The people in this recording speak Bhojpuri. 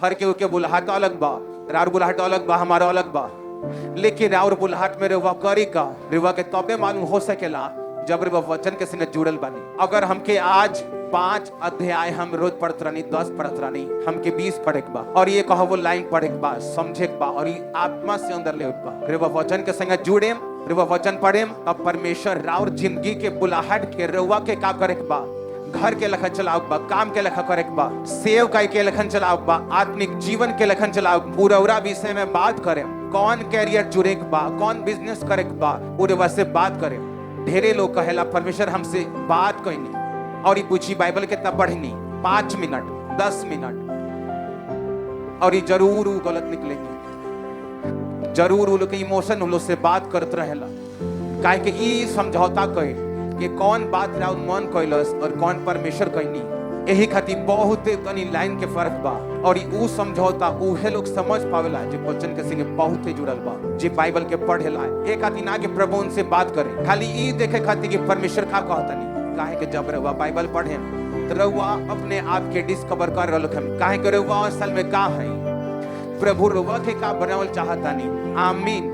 हर केहू के बुलाहट अलग बा, राउर बुलाहट अलग बा, हमारा अलग बा, लेकिन राउर बुलाहट में रउआ करी का रउआ के तबे मालूम हो सकेला जब रउआ वचन के संगे जुड़ल बानी। अगर हमके आज 5 अध्याय हम रोज पढ़त रहनी, 10 पढ़त रहनी, हमके 20 पढ़े के बा और ये कहो वो लाइन पढ़े के बा, समझे के बा और ये आत्मा से अंदर ले बा। रउआ वचन के संगे जुड़ेम, रउआ वचन पढ़ेम, अब परमेश्वर राउर जिंदगी के बुलाहट के रउआ के का करे के बा, घर के लखन चलाओ बा, काम के लखन करे के बा, सेव के लखन चलाओ बा, आत्मिक जीवन के लखन चलाओ, पूरा विषय में बात करें, कौन कैरियर जुड़े के बा, कौन बिजनेस करे के बा, पूरे वैसे बात करें। ढेरे लोग कहेला परमेश्वर हमसे बात कहनी और ये पूछी बाइबल कितना पढ़नी, 5 मिनट 10 मिनट और ये जरूर वो गलत निकलेगी, जरूर वो लोग के इमोशन वो लोग से बात करते रहेला। काहे कि ई समझौता कहे कि कौन बात राउर मन कैलस और कौन परमेश्वर कहनी, यही खातिर बहुत तनी लाइन के फर्क बा और ऊ समझौता उहे लोग समझ पावेला जो वचन के संगे बहुत ही जुड़ल बा, जे बाइबल के पढ़ेला। एक खातिर ना के प्रभु उनसे बात करे, खाली ई देखे खातिर कि परमेश्वर का कहतनी। काहे के जब रउआ बाइबल पढ़े तो रउआ अपने आप के डिस्कवर कर रहल हम, काहे के रउआ असल में का है, प्रभु रउआ के का बनावल चाहतानी। आमीन।